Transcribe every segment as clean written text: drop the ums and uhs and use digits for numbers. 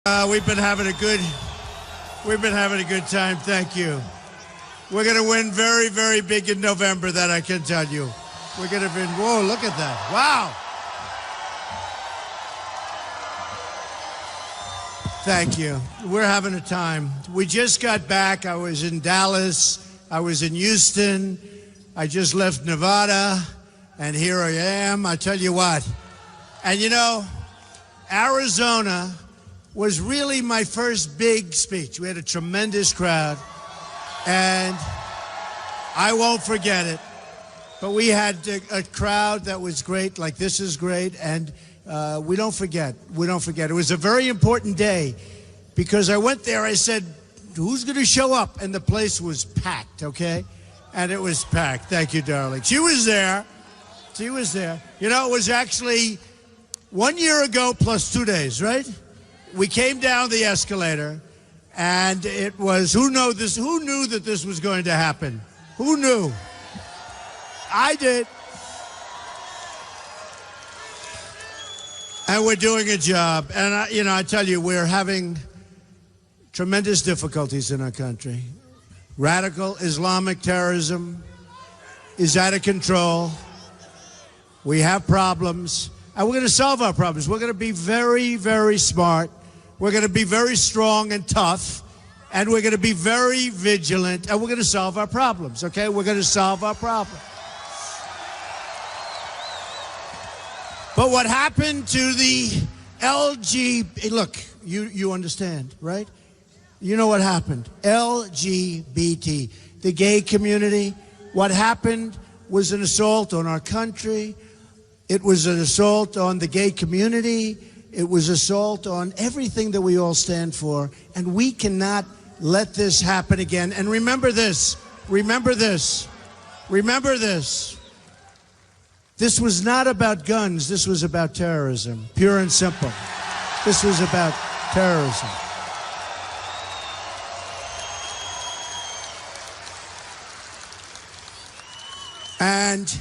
We've been having a good time. Thank you. We're going to win very, very big in November, that I can tell you. We're going to win. Whoa, look at that. Wow. Thank you. We're having a time. We just got back. I was in Dallas. I was in Houston. I just left Nevada. And here I am. I tell you what. And you know, Arizona was really my first big speech. We had a tremendous crowd, and I won't forget it. But we had a crowd that was great, like this is great, and we don't forget. We don't forget. It was a very important day because I went there, I said, who's going to show up? And the place was packed, okay? And it was packed. Thank you, darling. She was there. She was there. You know, it was actually 1 year ago plus 2 days, right? We came down the escalator, and it was, who knew that this was going to happen? Who knew? I did. And we're doing a job. And, I tell you, we're having tremendous difficulties in our country. Radical Islamic terrorism is out of control. We have problems. And we're going to solve our problems. We're going to be very, very smart. We're going to be very strong and tough, and we're going to be very vigilant, and we're going to solve our problems, okay? We're going to solve our problems. But what happened to the look, you understand, right? You know what happened. LGBT, the gay community, what happened was an assault on our country. It was an assault on the gay community. It was assault on everything that we all stand for, and we cannot let this happen again. And remember this, remember this, remember this. This was not about guns, this was about terrorism, pure and simple. This was about terrorism. And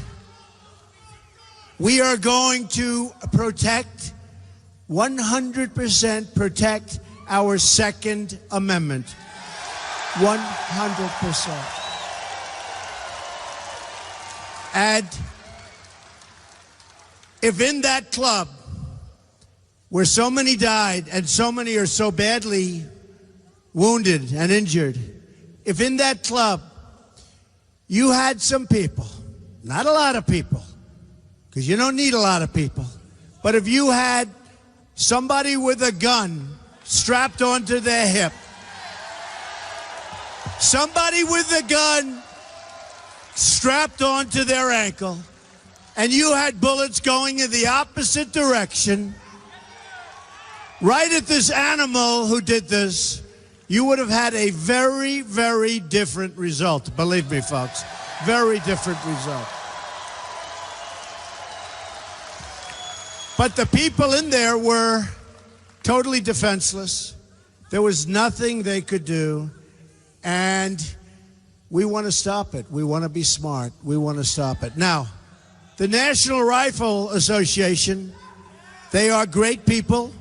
we are going to protect 100% protect our Second Amendment. 100%. And if in that club where so many died and so many are so badly wounded and injured, if in that club you had some people, not a lot of people, because you don't need a lot of people, but if you had somebody with a gun strapped onto their hip, somebody with a gun strapped onto their ankle, and you had bullets going in the opposite direction, right at this animal who did this, you would have had a very, very different result. Believe me, folks, very different result. But the people in there were totally defenseless. There was nothing they could do. And we want to stop it. We want to be smart. We want to stop it. Now, the National Rifle Association, they are great people.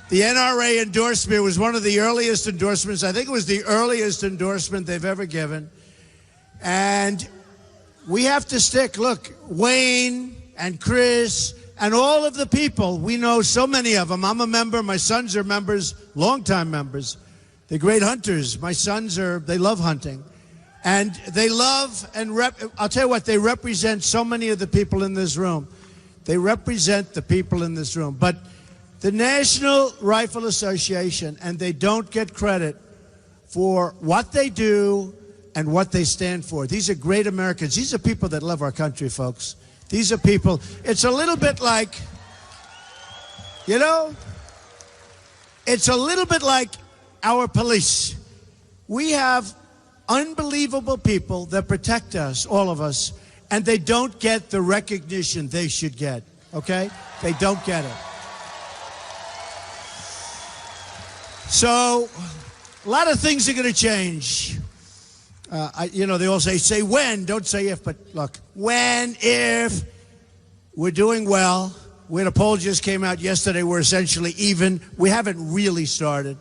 The NRA endorsement was one of the earliest endorsements. I think it was the earliest endorsement they've ever given. And we have to stick. Look, Wayne and Chris and all of the people, we know so many of them. I'm a member. My sons are members, longtime members. They're great hunters. My sons they love hunting. And they love and I'll tell you what, they represent so many of the people in this room. They represent the people in this room. But the National Rifle Association, and they don't get credit for what they do and what they stand for. These are great Americans. These are people that love our country, folks. These are people, it's a little bit like, it's a little bit like our police. We have unbelievable people that protect us, all of us, and they don't get the recognition they should get, okay? They don't get it. So, a lot of things are going to change. They all say when, don't say if, but look, when, if we're doing well, We had a poll just came out yesterday. We're essentially even. We haven't really started.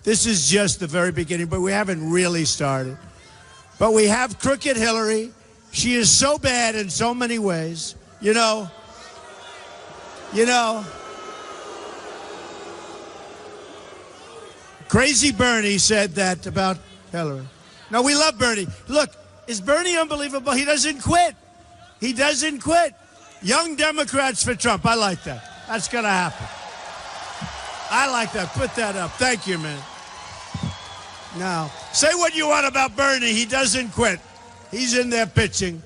This is just the very beginning, but we haven't really started. But we have crooked Hillary. She is so bad in so many ways. You know, Crazy Bernie said that about Hillary. No, we love Bernie. Look, is Bernie unbelievable? He doesn't quit. He doesn't quit. Young Democrats for Trump. I like that. That's going to happen. I like that. Put that up. Thank you, man. Now, say what you want about Bernie. He doesn't quit. He's in there pitching.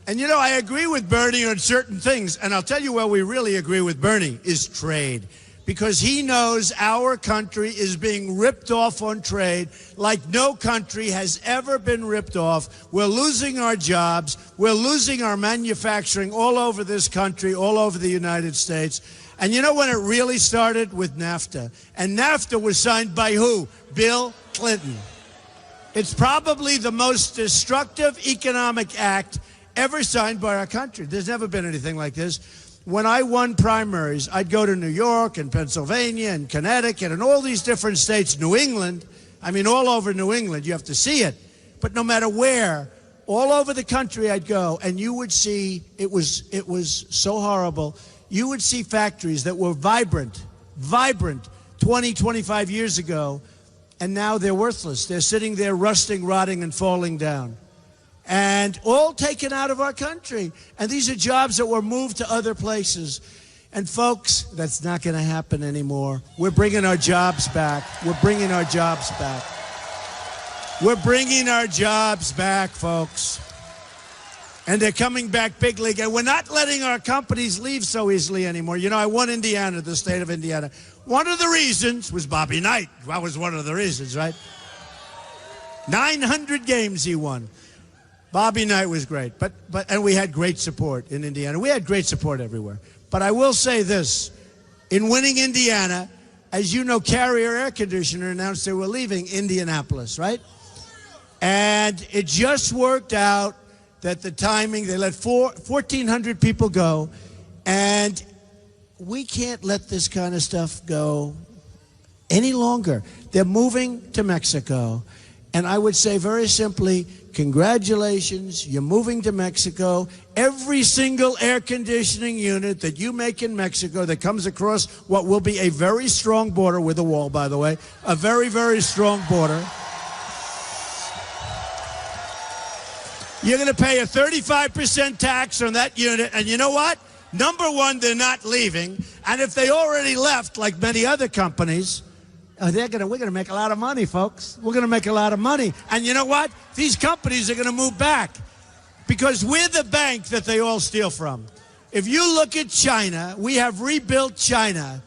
And, you know, I agree with Bernie on certain things. And I'll tell you where we really agree with Bernie is trade. Because he knows our country is being ripped off on trade like no country has ever been ripped off. We're losing our jobs. We're losing our manufacturing all over this country, all over the United States. And you know when it really started? With NAFTA. And NAFTA was signed by who? Bill Clinton. It's probably the most destructive economic act ever signed by our country. There's never been anything like this. When I won primaries, I'd go to New York and Pennsylvania and Connecticut and all these different states, New England. I mean, all over New England, you have to see it. But no matter where, all over the country I'd go, and you would see, it was so horrible. You would see factories that were vibrant 20, 25 years ago, and now they're worthless. They're sitting there rusting, rotting, and falling down. And all taken out of our country. And these are jobs that were moved to other places. And folks, that's not going to happen anymore. We're bringing our jobs back. We're bringing our jobs back. We're bringing our jobs back, folks. And they're coming back big league. And we're not letting our companies leave so easily anymore. You know, I won Indiana, the state of Indiana. One of the reasons was Bobby Knight. That was one of the reasons, right? 900 games he won. Bobby Knight was great, and we had great support in Indiana. We had great support everywhere. But I will say this, in winning Indiana, as you know, Carrier Air Conditioner announced they were leaving Indianapolis, right? And it just worked out that the timing, they let 1,400 people go, and we can't let this kind of stuff go any longer. They're moving to Mexico. And I would say very simply, congratulations, you're moving to Mexico. Every single air conditioning unit that you make in Mexico that comes across what will be a very strong border with a wall, by the way, a very, very strong border. You're going to pay a 35% tax on that unit. And you know what? Number one, they're not leaving. And if they already left, like many other companies, we're going to make a lot of money, folks. We're going to make a lot of money. And you know what? These companies are going to move back because we're the bank that they all steal from. If you look at China, we have rebuilt China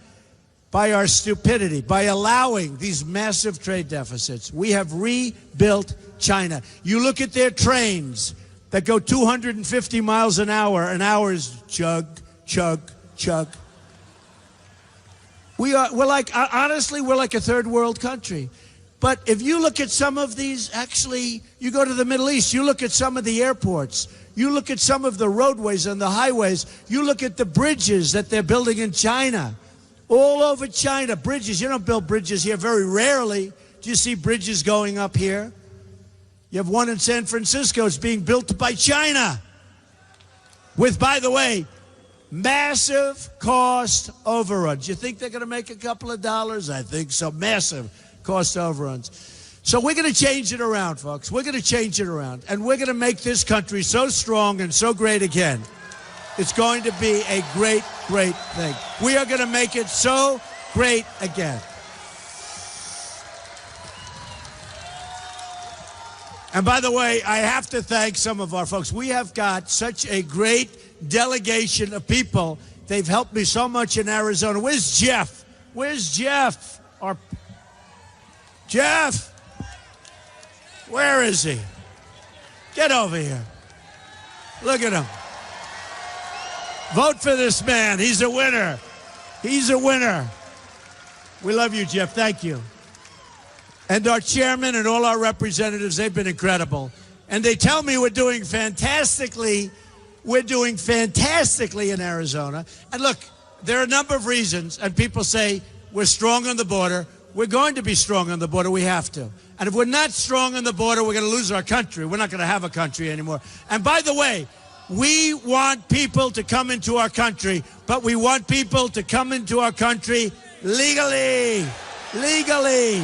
by our stupidity, by allowing these massive trade deficits. We have rebuilt China. You look at their trains that go 250 miles an hour, and ours chug, chug, chug. Honestly, we're like a third world country. But if you look at some of these, actually, you go to the Middle East, you look at some of the airports, you look at some of the roadways and the highways, you look at the bridges that they're building in China. All over China, bridges. You don't build bridges here very rarely. Do you see bridges going up here? You have one in San Francisco. It's being built by China. With, by the way, massive cost overruns. You think they're going to make a couple of dollars? I think so. Massive cost overruns. So we're going to change it around, folks. We're going to change it around. And we're going to make this country so strong and so great again. It's going to be a great, great thing. We are going to make it so great again. And by the way, I have to thank some of our folks. We have got such a great delegation of people. They've helped me so much in Arizona. Where's Jeff? Where's Jeff? Jeff? Where is he? Get over here. Look at him. Vote for this man. He's a winner. He's a winner. We love you, Jeff. Thank you. And our chairman and all our representatives, they've been incredible. And they tell me we're doing fantastically. We're doing fantastically in Arizona. And look, there are a number of reasons, and people say we're strong on the border. We're going to be strong on the border. We have to. And if we're not strong on the border, we're going to lose our country. We're not going to have a country anymore. And by the way, we want people to come into our country, but we want people to come into our country legally. Legally.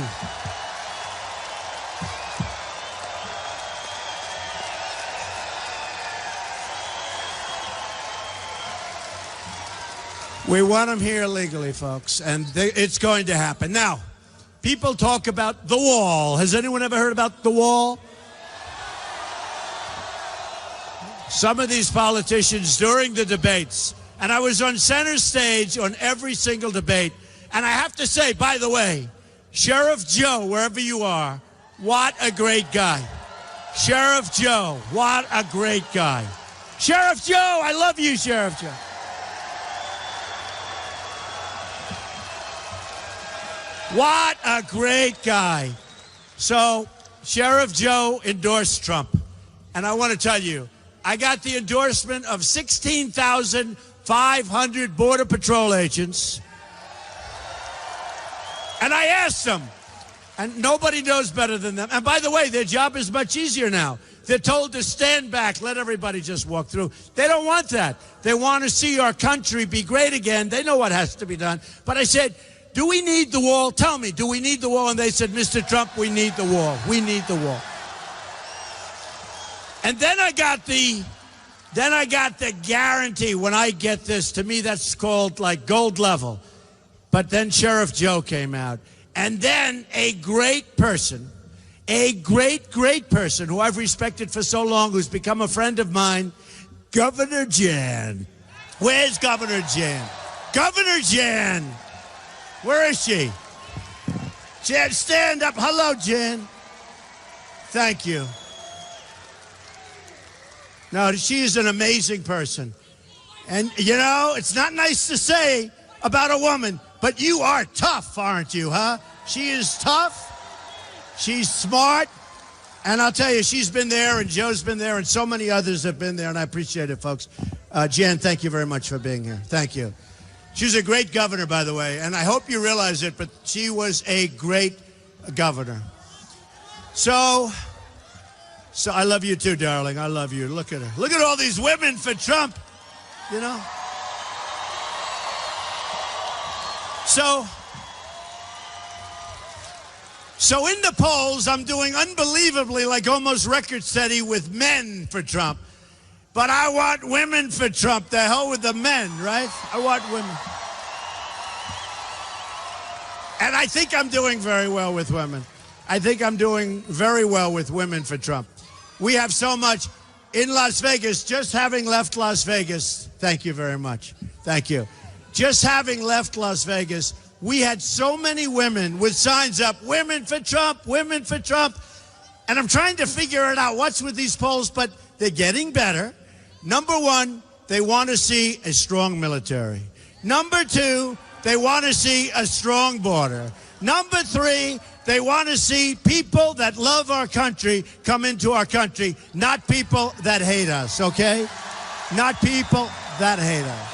We want them here legally, folks, and it's going to happen. Now, people talk about the wall. Has anyone ever heard about the wall? Some of these politicians during the debates, and I was on center stage on every single debate, and I have to say, by the way, Sheriff Joe, wherever you are, what a great guy. Sheriff Joe, what a great guy. Sheriff Joe, I love you, Sheriff Joe. What a great guy. So, Sheriff Joe endorsed Trump. And I want to tell you, I got the endorsement of 16,500 Border Patrol agents. And I asked them, and nobody knows better than them. And by the way, their job is much easier now. They're told to stand back, let everybody just walk through. They don't want that. They want to see our country be great again. They know what has to be done. But I said, do we need the wall? Tell me, do we need the wall? And they said, Mr. Trump, we need the wall. We need the wall. And then I got the guarantee when I get this. To me, that's called like gold level. But then Sheriff Joe came out. And then a great person, a great person who I've respected for so long, who's become a friend of mine, Governor Jan. Where's Governor Jan? Governor Jan. Where is she? Jan, stand up. Hello, Jan. Thank you. No, she is an amazing person. And, you know, it's not nice to say about a woman, but you are tough, aren't you, huh? She is tough. She's smart. And I'll tell you, she's been there, and Joe's been there, and so many others have been there, and I appreciate it, folks. Jan, thank you very much for being here. Thank you. She was a great governor, by the way, and I hope you realize it, but she was a great governor. So I love you too, darling. I love you. Look at her. Look at all these women for Trump, you know. So in the polls, I'm doing unbelievably, like almost record steady with men for Trump. But I want women for Trump. The hell with the men, right? I want women. And I think I'm doing very well with women. I think I'm doing very well with women for Trump. We have so much in Las Vegas, just having left Las Vegas. Thank you very much. Thank you. Just having left Las Vegas, we had so many women with signs up, women for Trump, women for Trump. And I'm trying to figure it out, what's with these polls, but they're getting better. Number one, they want to see a strong military. Number two, they want to see a strong border. Number three, they want to see people that love our country come into our country, not people that hate us, okay? Not people that hate us.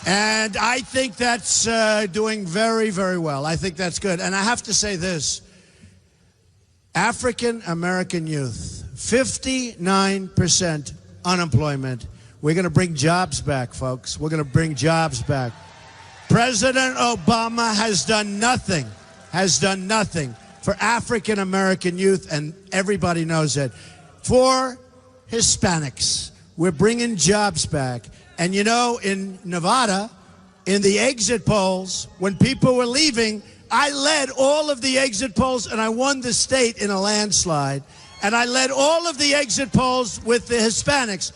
And I think that's doing very, very well. I think that's good. And I have to say this. African American youth, 59% unemployment. We're going to bring jobs back, folks. We're going to bring jobs back. President Obama has done nothing for African American youth, and everybody knows it. For Hispanics, we're bringing jobs back. And you know, in Nevada, in the exit polls, when people were leaving, I led all of the exit polls, and I won the state in a landslide. And I led all of the exit polls with the Hispanics.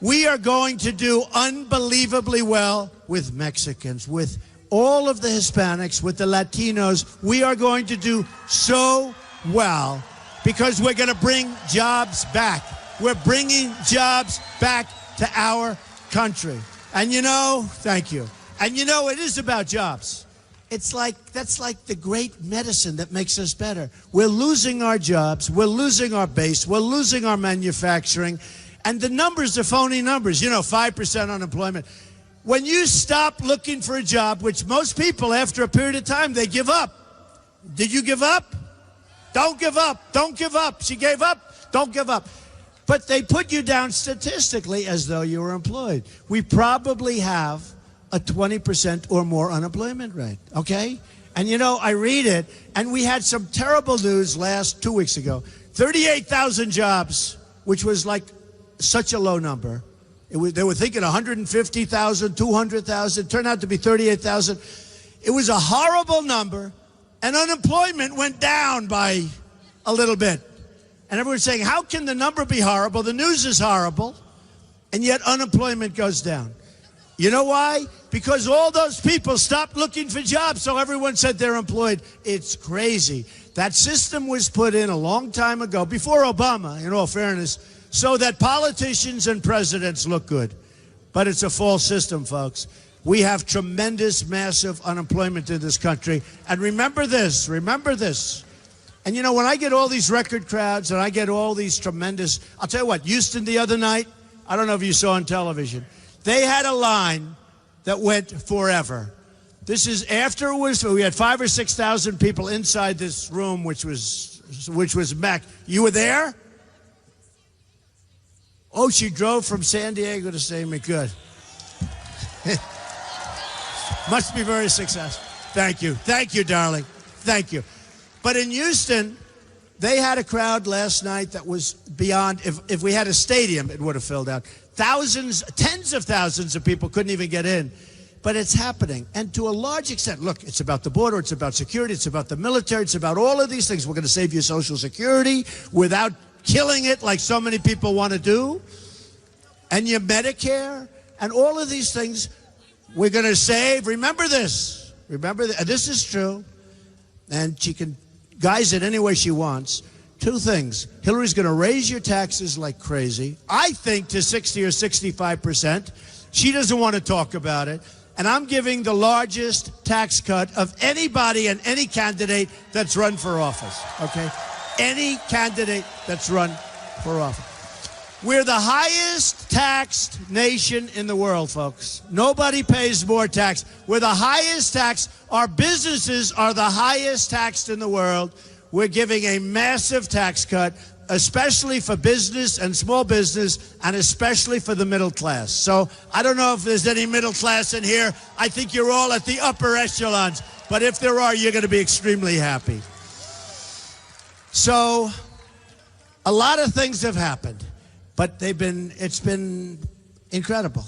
We are going to do unbelievably well with Mexicans, with all of the Hispanics, with the Latinos. We are going to do so well because we're going to bring jobs back. We're bringing jobs back to our country. And you know, thank you. And you know, it is about jobs. It's like, that's like the great medicine that makes us better. We're losing our jobs. We're losing our base. We're losing our manufacturing. And the numbers are phony numbers, 5% unemployment. When you stop looking for a job, which most people, after a period of time, they give up. Did you give up? Don't give up. Don't give up. She gave up. Don't give up. But they put you down statistically as though you were employed. We probably have a 20% or more unemployment rate, okay? And I read it, and we had some terrible news 2 weeks ago. 38,000 jobs, which was like such a low number. They were thinking 150,000, 200,000. Turned out to be 38,000. It was a horrible number, and unemployment went down by a little bit. And everyone's saying, how can the number be horrible? The news is horrible, and yet unemployment goes down. You know why? Because all those people stopped looking for jobs, so everyone said they're employed. It's crazy. That system was put in a long time ago, before Obama, in all fairness, so that politicians and presidents look good. But it's a false system, folks. We have tremendous, massive unemployment in this country. And remember this. And when I get all these record crowds and I get all these tremendous, I'll tell you what, Houston the other night, I don't know if you saw on television, they had a line that went forever. This is after we had 5,000 or 6,000 people inside this room, which was Mac. You were there? Oh, she drove from San Diego to St. Good. Must be very successful. Thank you, darling. Thank you. But in Houston, they had a crowd last night that was beyond, if we had a stadium, it would have filled out. Thousands, tens of thousands of people couldn't even get in. But it's happening. And to a large extent, look, it's about the border, it's about security, it's about the military, it's about all of these things. We're going to save you Social Security without killing it like so many people want to do. And your Medicare, and all of these things we're going to save. Remember this. This is true. And she can guise it any way she wants. Two things. Hillary's going to raise your taxes like crazy. I think to 60 or 65%. She doesn't want to talk about it. And I'm giving the largest tax cut of anybody and any candidate that's run for office. Okay? Any candidate that's run for office. We're the highest taxed nation in the world, folks. Nobody pays more tax. We're the highest tax. Our businesses are the highest taxed in the world. We're giving a massive tax cut, especially for business and small business, and especially for the middle class. So I don't know if there's any middle class in here. I think you're all at the upper echelons. But if there are, you're going to be extremely happy. So a lot of things have happened. But it's been incredible.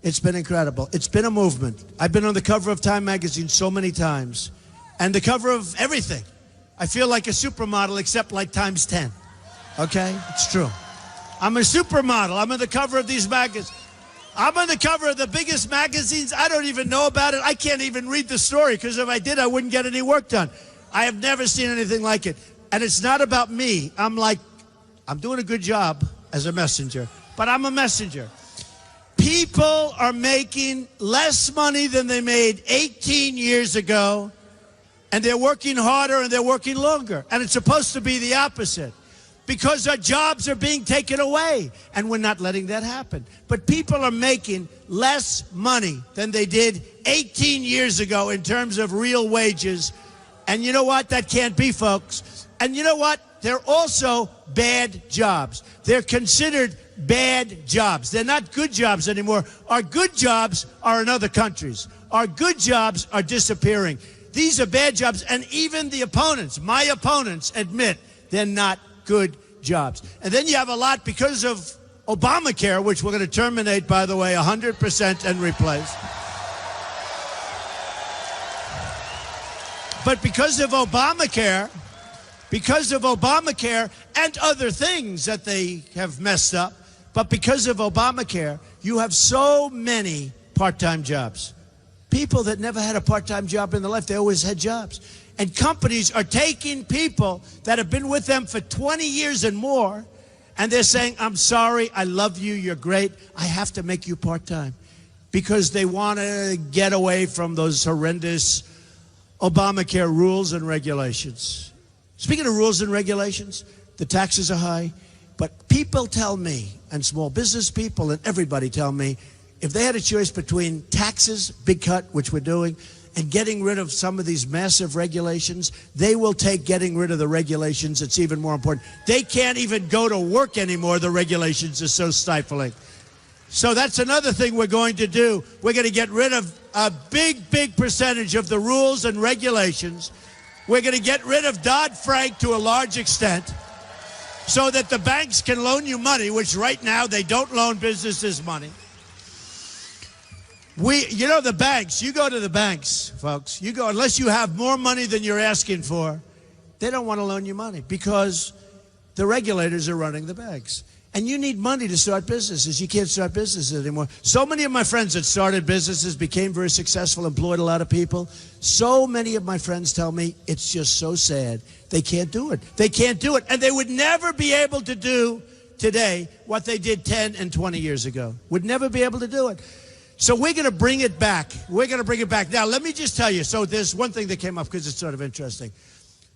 It's been incredible. It's been a movement. I've been on the cover of Time magazine so many times. And the cover of everything. I feel like a supermodel, except like times 10. Okay? It's true. I'm a supermodel. I'm on the cover of these magazines. I'm on the cover of the biggest magazines. I don't even know about it. I can't even read the story, because if I did, I wouldn't get any work done. I have never seen anything like it. And it's not about me. I'm doing a good job as a messenger, but I'm a messenger. People are making less money than they made 18 years ago, and they're working harder and they're working longer. And it's supposed to be the opposite, because our jobs are being taken away, and we're not letting that happen. But people are making less money than they did 18 years ago in terms of real wages. And you know what? That can't be, folks. And you know what? They're also bad jobs. They're considered bad jobs. They're not good jobs anymore. Our good jobs are in other countries. Our good jobs are disappearing. These are bad jobs, and even the opponents, my opponents, admit they're not good jobs. And then you have a lot because of Obamacare, which we're going to terminate, by the way, 100% and replace. But because of Obamacare and other things that they have messed up, but because of Obamacare, you have so many part-time jobs. People that never had a part-time job in their life, they always had jobs. And companies are taking people that have been with them for 20 years and more, and they're saying, I'm sorry, I love you, you're great, I have to make you part-time. Because they want to get away from those horrendous Obamacare rules and regulations. Speaking of rules and regulations, the taxes are high, but people tell me, and small business people and everybody tell me if they had a choice between taxes, big cut, which we're doing, and getting rid of some of these massive regulations, they will take getting rid of the regulations. It's even more important. They can't even go to work anymore. The regulations are so stifling. So that's another thing we're going to do. We're going to get rid of a big percentage of the rules and regulations. We're going to get rid of Dodd-Frank to a large extent so that the banks can loan you money, which right now they don't loan businesses money. You know, the banks, you go to the banks, folks, you go, unless you have more money than you're asking for, they don't want to loan you money because the regulators are running the banks. And you need money to start businesses. You can't start businesses anymore. So many of my friends that started businesses became very successful, employed a lot of people. So many of my friends tell me it's just so sad. They can't do it. They can't do it. And they would never be able to do today what they did 10 and 20 years ago. Would never be able to do it. So we're going to bring it back. We're going to bring it back. Now, let me just tell you. So there's one thing that came up because it's sort of interesting.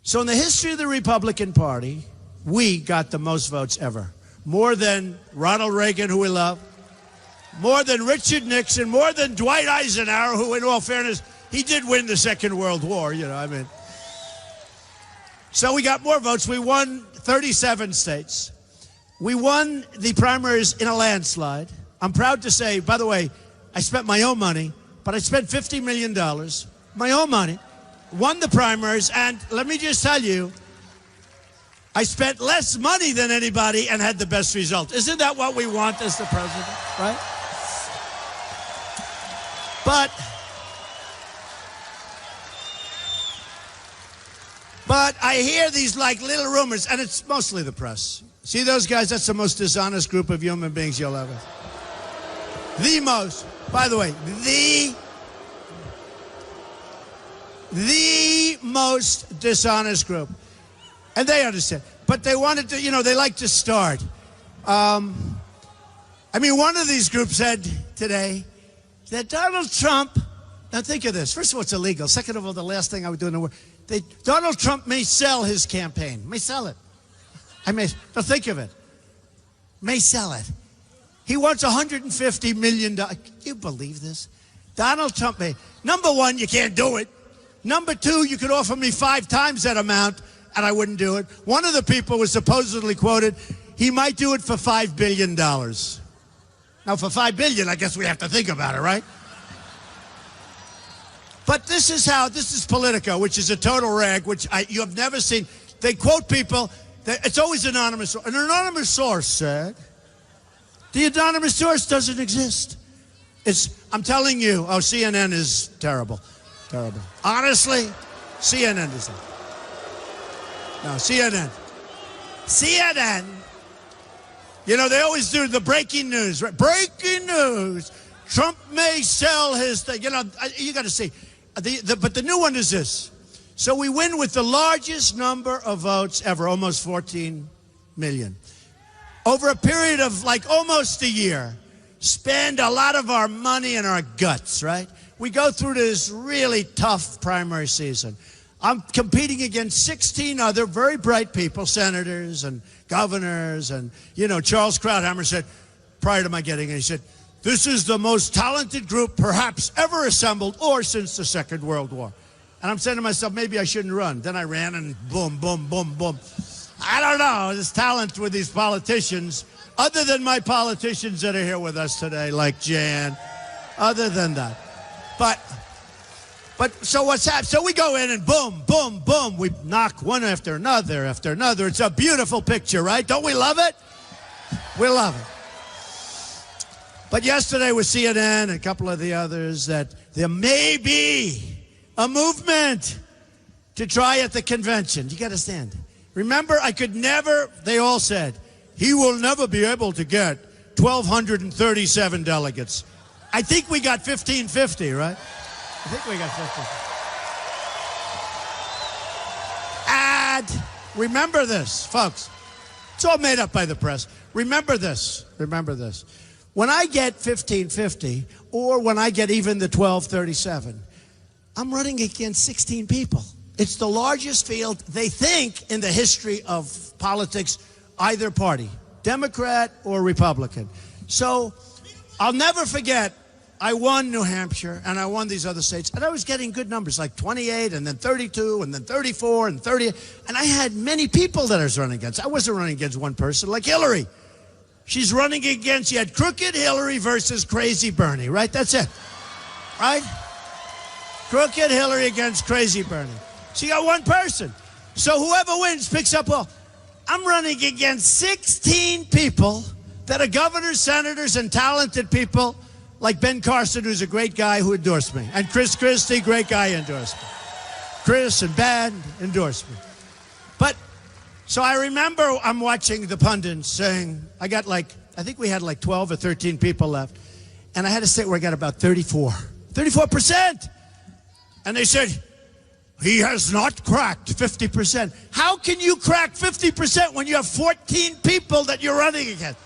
So in the history of the Republican Party, we got the most votes ever. More than Ronald Reagan, who we love. More than Richard Nixon. More than Dwight Eisenhower, who, in all fairness, he did win the Second World War, you know, I mean. So we got more votes. We won 37 states. We won the primaries in a landslide. I'm proud to say, by the way, I spent my own money, but I spent $50 million, my own money, won the primaries, and let me just tell you, I spent less money than anybody and had the best result. Isn't that what we want as the president, right? But I hear these like little rumors, and it's mostly the press. See those guys? That's the most dishonest group of human beings you'll ever. The most. By the way, the most dishonest group. And they understand. But they wanted to, you know, they like to start. I mean, one of these groups said today that Donald Trump, now think of this. First of all, it's illegal. Second of all, the last thing I would do in the world, Donald Trump may sell his campaign. May sell it. Now think of it. May sell it. He wants $150 million. Can you believe this? Donald Trump may. Number one, you can't do it. Number two, you could offer me 5 times that amount, and I wouldn't do it. One of the people was supposedly quoted, he might do it for $5 billion. Now, for $5 billion, I guess we have to think about it, right? But this is Politico, which is a total rag, which you have never seen. They quote people, it's always anonymous. An anonymous source said. The anonymous source doesn't exist. I'm telling you, CNN is terrible. Terrible. Honestly, CNN is terrible. No, CNN. You know, they always do the breaking news, right? Breaking news. Trump may sell his thing. You know, you got to see. But the new one is this. So we win with the largest number of votes ever, almost 14 million. Over a period of like almost a year, spend a lot of our money and our guts, right? We go through this really tough primary season. I'm competing against 16 other very bright people, senators and governors, and, you know, Charles Krauthammer said, prior to my getting in, he said, this is the most talented group perhaps ever assembled or since the Second World War. And I'm saying to myself, maybe I shouldn't run. Then I ran and boom, boom, boom, boom. I don't know, this talent with these politicians, other than my politicians that are here with us today, like Jan, other than that. But so what's happened? So we go in and boom, boom, boom. We knock one after another after another. It's a beautiful picture, right? Don't we love it? We love it. But yesterday with CNN and a couple of the others that there may be a movement to try at the convention. You got to stand. Remember, they all said, he will never be able to get 1,237 delegates. I think we got 1,550, right? I think we got 50. And remember this, folks. It's all made up by the press. Remember this. Remember this. When I get 1,550, or when I get even the 1,237, I'm running against 16 people. It's the largest field, they think, in the history of politics, either party. Democrat or Republican. So I'll never forget, I won New Hampshire and I won these other states, and I was getting good numbers, like 28 and then 32 and then 34 and 30. And I had many people that I was running against. I wasn't running against one person like Hillary. She's running against, you had crooked Hillary versus crazy Bernie, right? That's it, right? Crooked Hillary against crazy Bernie. So you got one person. So whoever wins picks up all. I'm running against 16 people that are governors, senators, and talented people like Ben Carson, who's a great guy who endorsed me. And Chris Christie, great guy, endorsed me. Chris and Ben endorsed me. But, so I remember I'm watching the pundits saying, I think we had like 12 or 13 people left. And I had a state where I got about 34%. And they said, he has not cracked 50%. How can you crack 50% when you have 14 people that you're running against?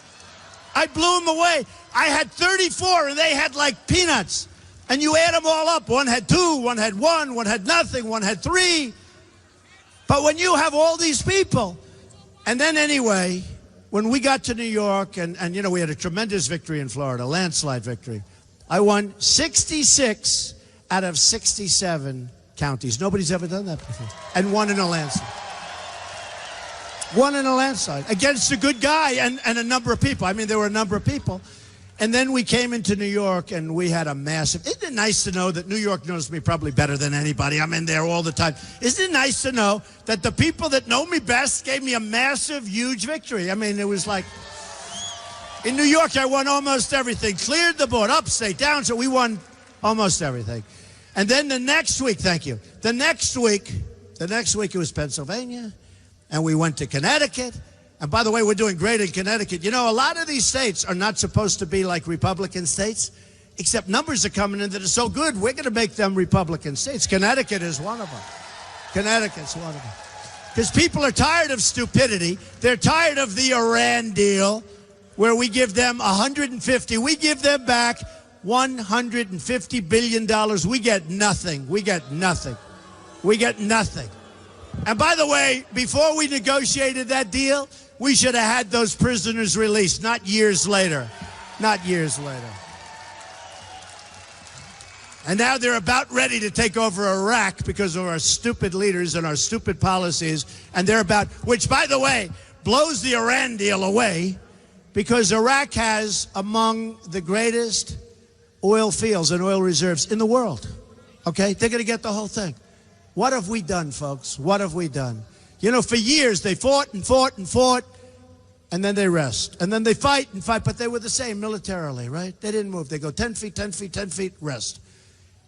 I blew them away. I had 34 and they had like peanuts. And you add them all up. One had 2, one had 1, one had nothing, one had 3. But when you have all these people, and then anyway, when we got to New York, and you know, we had a tremendous victory in Florida, landslide victory. I won 66 out of 67 counties. Nobody's ever done that before. And won in a landslide. Won in a landslide against a good guy and a number of people. I mean, there were a number of people. And then we came into New York and we had a massive, isn't it nice to know that New York knows me probably better than anybody? I'm in there all the time. Isn't it nice to know that the people that know me best gave me a massive, huge victory? I mean, it was like, in New York, I won almost everything. Cleared the board, upstate, downstate, we won almost everything. And then the next week, thank you, the next week it was Pennsylvania, and we went to Connecticut. And by the way, we're doing great in Connecticut. You know, a lot of these states are not supposed to be like Republican states, except numbers are coming in that are so good, we're going to make them Republican states. Connecticut is one of them. Connecticut's one of them. Because people are tired of stupidity. They're tired of the Iran deal, where we give them 150. We give them back $150 billion. We get nothing. We get nothing. We get nothing. And by the way, before we negotiated that deal, we should have had those prisoners released, not years later. Not years later. And now they're about ready to take over Iraq because of our stupid leaders and our stupid policies. And they're about, which by the way, blows the Iran deal away, because Iraq has among the greatest oil fields and oil reserves in the world. Okay? They're going to get the whole thing. What have we done, folks? What have we done? You know, for years they fought and fought and fought, and then they rest. And then they fight and fight, but they were the same militarily, right? They didn't move. They go 10 feet, 10 feet, 10 feet, rest.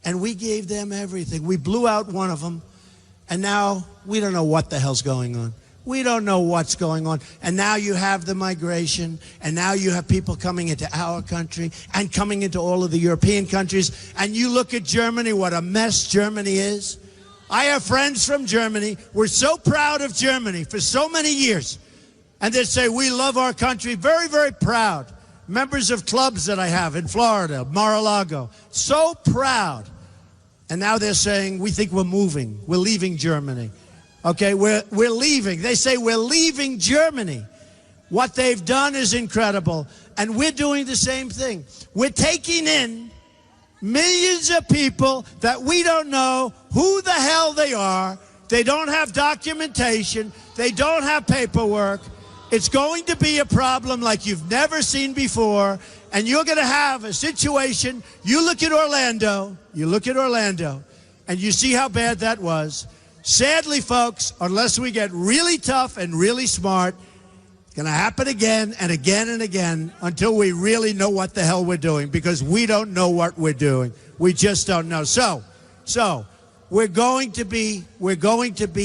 And we gave them everything. We blew out one of them, and now we don't know what the hell's going on. We don't know what's going on. And now you have the migration, and now you have people coming into our country and coming into all of the European countries. And you look at Germany, what a mess Germany is. I have friends from Germany. We're so proud of Germany for so many years. And they say, we love our country. Very, very proud. Members of clubs that I have in Florida, Mar-a-Lago. So proud. And now they're saying, we think we're moving. We're leaving Germany. Okay, we're leaving. They say we're leaving Germany. What they've done is incredible. And we're doing the same thing. We're taking in millions of people that we don't know who the hell they are. They don't have documentation. They don't have paperwork. It's going to be a problem like you've never seen before. And you're going to have a situation. You look at Orlando, and you see how bad that was. Sadly, folks, unless we get really tough and really smart, it's going to happen again and again and again until we really know what the hell we're doing, because we don't know what we're doing. We just don't know. So we're going to be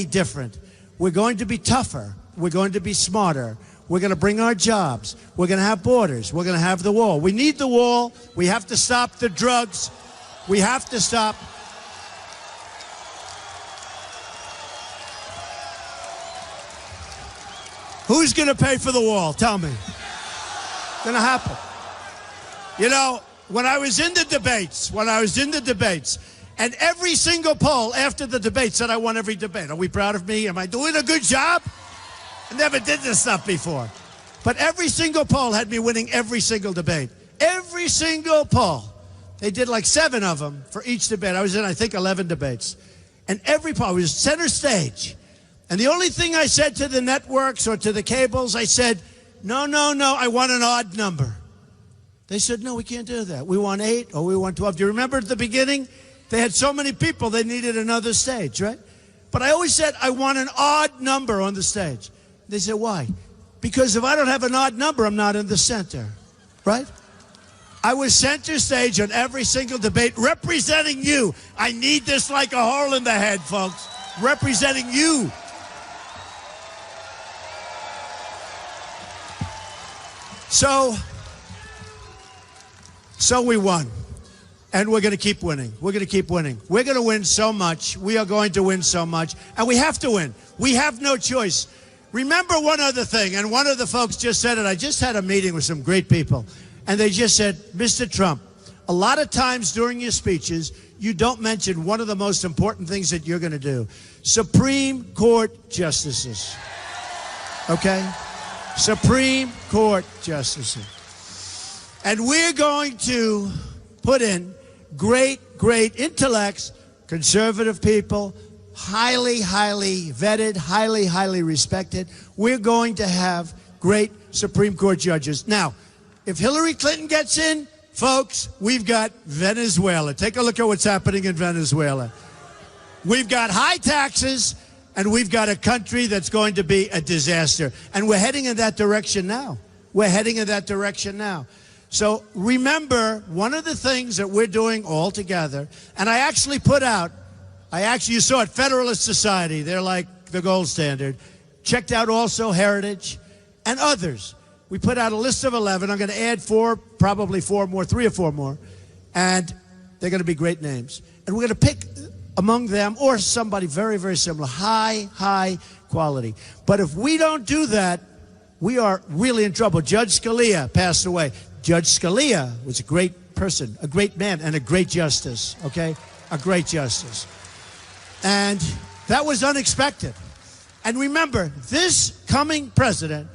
different. We're going to be tougher. We're going to be smarter. We're going to bring our jobs. We're going to have borders. We're going to have the wall. We need the wall. We have to stop the drugs. We have to stop. Who's going to pay for the wall? Tell me. It's going to happen. You know, when I was in the debates, and every single poll after the debate said I won every debate. Are we proud of me? Am I doing a good job? I never did this stuff before. But every single poll had me winning every single debate. Every single poll. They did like 7 of them for each debate. I was in, I think, 11 debates. And every poll was center stage. And the only thing I said to the networks or to the cables, I said, no, I want an odd number. They said, no, we can't do that. We want 8 or we want 12. Do you remember at the beginning? They had so many people, they needed another stage, right? But I always said, I want an odd number on the stage. They said, why? Because if I don't have an odd number, I'm not in the center, right? I was center stage on every single debate, representing you. I need this like a hole in the head, folks. Representing you. So we won. And we're going to keep winning. We're going to keep winning. We're going to win so much. We are going to win so much. And we have to win. We have no choice. Remember one other thing, and one of the folks just said it. I just had a meeting with some great people. And they just said, Mr. Trump, a lot of times during your speeches, you don't mention one of the most important things that you're going to do. Supreme Court justices. Okay? Supreme Court justices. And we're going to put in great intellects, conservative people, highly vetted, highly respected. We're going to have great Supreme Court judges. Now, if Hillary Clinton gets in, folks, we've got Venezuela. Take a look at what's happening in Venezuela. We've got high taxes, and we've got a country that's going to be a disaster. And we're heading in that direction now. We're heading in that direction now. So remember, one of the things that we're doing all together, and I actually put out, you saw it, Federalist Society, they're like the gold standard. Checked out also Heritage and others. We put out a list of 11. I'm going to add 4, probably 4 more, 3 or 4 more. And they're going to be great names. And we're going to pick among them or somebody very similar, high quality. But if we don't do that, we are really in trouble. Judge Scalia passed away. Judge Scalia was a great person, a great man, and a great justice, okay? A great justice. And that was unexpected. And remember, this coming president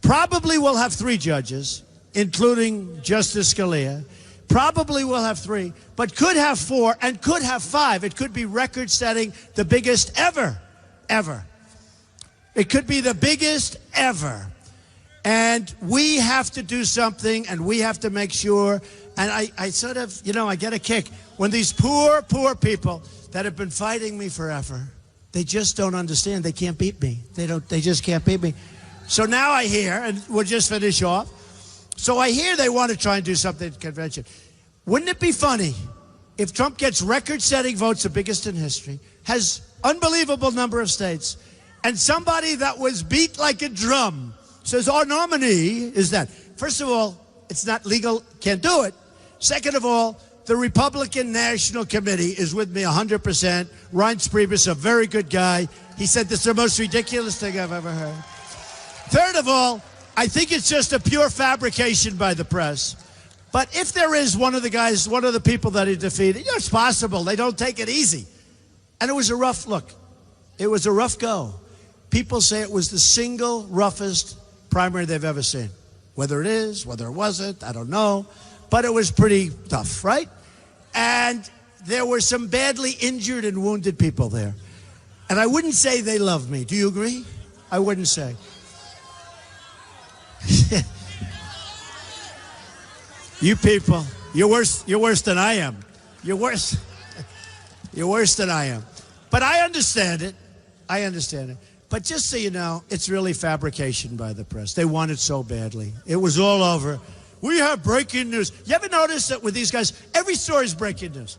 probably will have 3 judges, including Justice Scalia. Probably will have 3, but could have 4 and could have 5. It could be record-setting, the biggest ever. It could be the biggest ever. And we have to do something, and we have to make sure. And I sort of, I get a kick when these poor people that have been fighting me forever, they just don't understand. They can't beat me. They just can't beat me. So now I hear, and we'll just finish off. So I hear they want to try and do something at the convention. Wouldn't it be funny if Trump gets record-setting votes, the biggest in history, has unbelievable number of states, and somebody that was beat like a drum says our nominee is that? First of all, it's not legal, can't do it. Second of all, the Republican National Committee is with me 100%. Reince Priebus, a very good guy. He said this is the most ridiculous thing I've ever heard. Third of all, I think it's just a pure fabrication by the press. But if there is one of the people that he defeated, it's possible. They don't take it easy. And it was a rough look. It was a rough go. People say it was the single roughest primary they've ever seen. Whether it is, whether it wasn't, I don't know. But it was pretty tough, right? And there were some badly injured and wounded people there. And I wouldn't say they love me. Do you agree? I wouldn't say. You people, you're worse than I am. You're worse than I am. But I understand it. But just so you know, it's really fabrication by the press. They want it so badly. It was all over. We have breaking news. You ever notice that with these guys, every story is breaking news?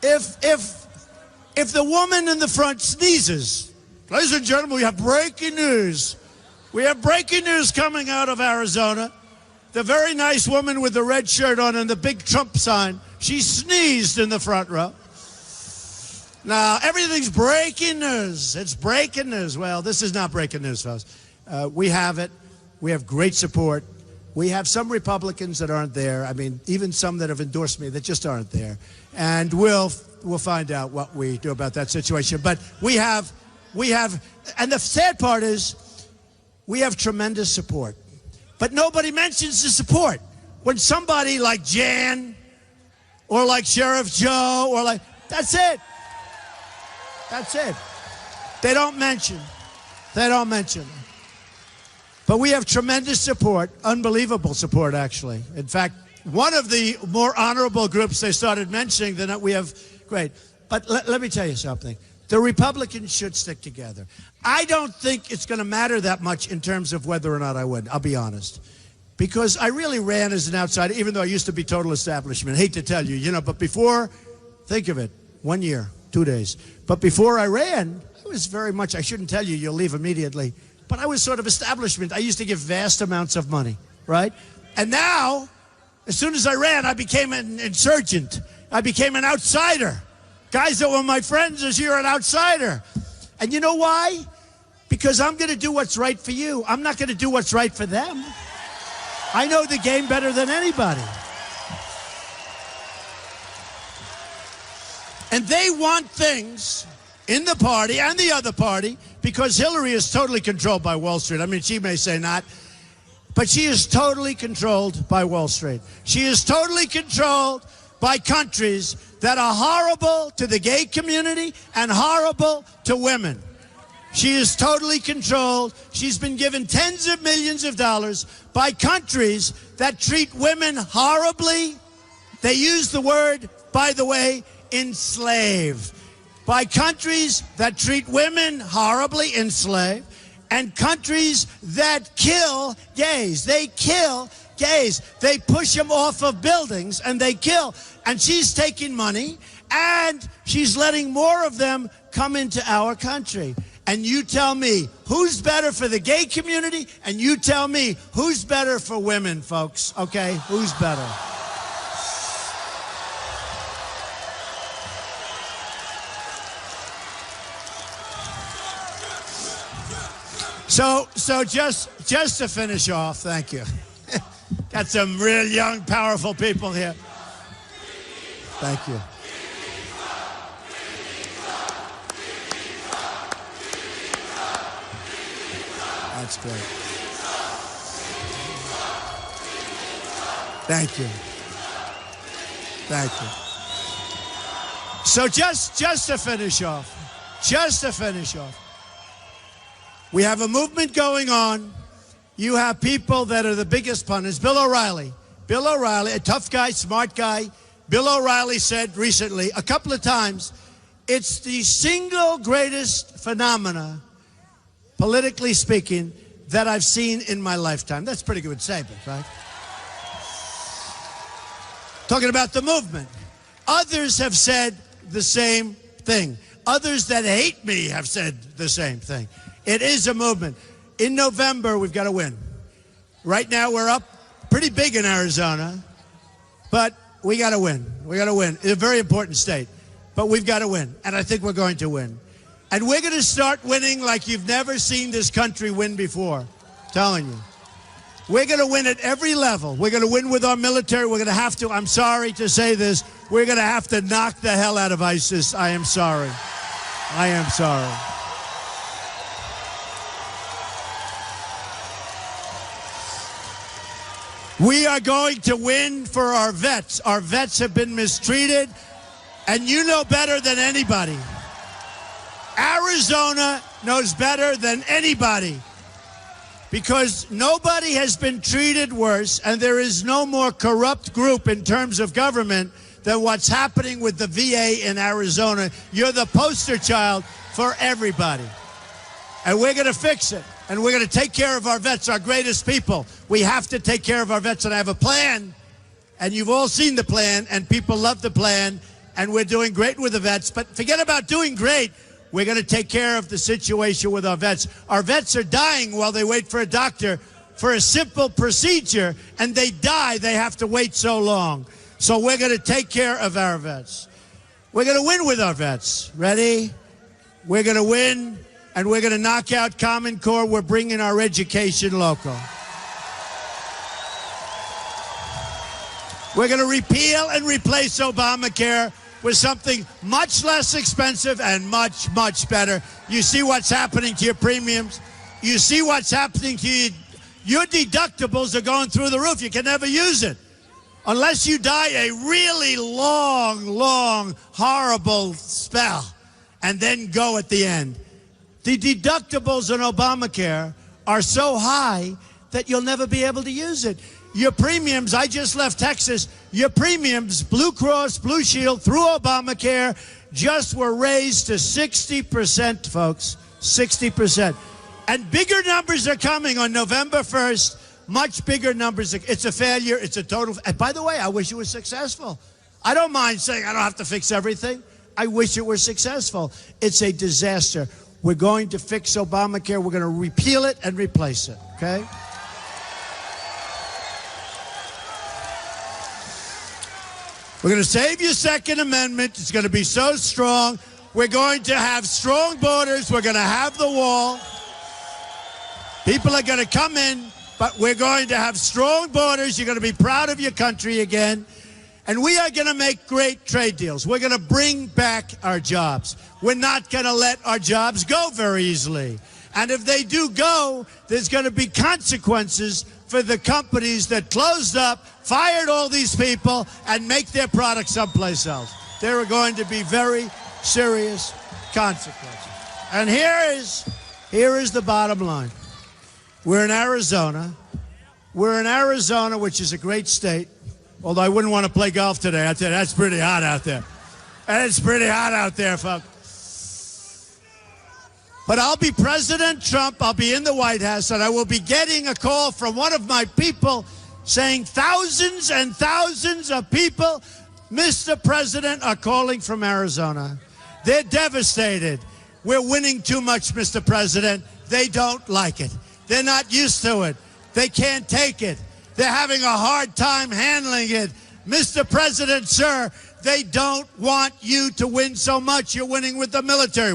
If the woman in the front sneezes, ladies and gentlemen, we have breaking news. We have breaking news coming out of Arizona. The very nice woman with the red shirt on and the big Trump sign, she sneezed in the front row. Now, everything's breaking news. It's breaking news. Well, this is not breaking news, folks. We have it. We have great support. We have some Republicans that aren't there. I mean, even some that have endorsed me that just aren't there. And we'll find out what we do about that situation. But we have, and the sad part is, we have tremendous support. But nobody mentions the support. When somebody like Jan or like Sheriff Joe or like, that's it. That's it. They don't mention. They don't mention. But we have tremendous support, unbelievable support, actually. In fact, one of the more honorable groups they started mentioning than we have, great. But let me tell you something. The Republicans should stick together. I don't think it's going to matter that much in terms of whether or not I win, I'll be honest. Because I really ran as an outsider, even though I used to be total establishment. I hate to tell you, you know, but before, think of it, 1 year, 2 days. But before I ran, I was very much, I shouldn't tell you, you'll leave immediately, but I was sort of establishment. I used to give vast amounts of money, right? And now, as soon as I ran, I became an insurgent. I became an outsider. Guys that were my friends is you're an outsider. And you know why? Because I'm going to do what's right for you. I'm not going to do what's right for them. I know the game better than anybody. And they want things in the party and the other party because Hillary is totally controlled by Wall Street. I mean, she may say not, but she is totally controlled by Wall Street. She is totally controlled by countries that are horrible to the gay community and horrible to women. She is totally controlled. She's been given tens of millions of dollars by countries that treat women horribly. They use the word, by the way, enslave. By countries that treat women horribly, enslave, and countries that kill gays. They kill gays. They push them off of buildings and they kill. And she's taking money and she's letting more of them come into our country. And you tell me who's better for the gay community, and you tell me who's better for women, folks, okay? Who's better? So just to finish off, thank you. Got some real young, powerful people here. Thank you. That's great. Thank you. Thank you. So just to finish off, we have a movement going on. You have people that are the biggest pundits. Bill O'Reilly, a tough guy, smart guy. Bill O'Reilly said recently, a couple of times, it's the single greatest phenomena, politically speaking, that I've seen in my lifetime. That's a pretty good statement, right? Talking about the movement. Others have said the same thing. Others that hate me have said the same thing. It is a movement. In November, we've got to win. Right now, we're up pretty big in Arizona, but we got to win. We got to win. It's a very important state, but we've got to win, and I think we're going to win. And we're going to start winning like you've never seen this country win before. I'm telling you. We're going to win at every level. We're going to win with our military. We're going to have to, I'm sorry to say this, we're going to have to knock the hell out of ISIS. I am sorry. I am sorry. We are going to win for our vets. Our vets have been mistreated, and you know better than anybody. Arizona knows better than anybody because nobody has been treated worse, and there is no more corrupt group in terms of government than what's happening with the VA in Arizona. You're the poster child for everybody. And we're going to fix it. And we're going to take care of our vets, our greatest people. We have to take care of our vets. And I have a plan. And you've all seen the plan. And people love the plan. And we're doing great with the vets. But forget about doing great. We're going to take care of the situation with our vets. Our vets are dying while they wait for a doctor for a simple procedure. And they die. They have to wait so long. So we're going to take care of our vets. We're going to win with our vets. Ready? We're going to win. And we're going to knock out Common Core. We're bringing our education local. We're going to repeal and replace Obamacare with something much less expensive and much, much better. You see what's happening to your premiums. You see what's happening to your deductibles are going through the roof. You can never use it unless you die a really long, horrible spell and then go at the end. The deductibles on Obamacare are so high that you'll never be able to use it. Your premiums, I just left Texas, your premiums, Blue Cross, Blue Shield, through Obamacare, just were raised to 60%, folks, 60%. And bigger numbers are coming on November 1st, much bigger numbers. It's a failure, it's a total, and by the way, I wish it was successful. I don't mind saying I don't have to fix everything. I wish it were successful. It's a disaster. We're going to fix Obamacare. We're going to repeal it and replace it, okay? We're going to save your Second Amendment. It's going to be so strong. We're going to have strong borders. We're going to have the wall. People are going to come in, but we're going to have strong borders. You're going to be proud of your country again. And we are going to make great trade deals. We're going to bring back our jobs. We're not going to let our jobs go very easily. And if they do go, there's going to be consequences for the companies that closed up, fired all these people, and make their products someplace else. There are going to be very serious consequences. And here is the bottom line. We're in Arizona. We're in Arizona, which is a great state. Although I wouldn't want to play golf today. I tell you, that's pretty hot out there. It's pretty hot out there, folks. But I'll be President Trump. I'll be in the White House, and I will be getting a call from one of my people saying thousands and thousands of people, Mr. President, are calling from Arizona. They're devastated. We're winning too much, Mr. President. They don't like it. They're not used to it. They can't take it. They're having a hard time handling it. Mr. President, sir, they don't want you to win so much. You're winning with the military.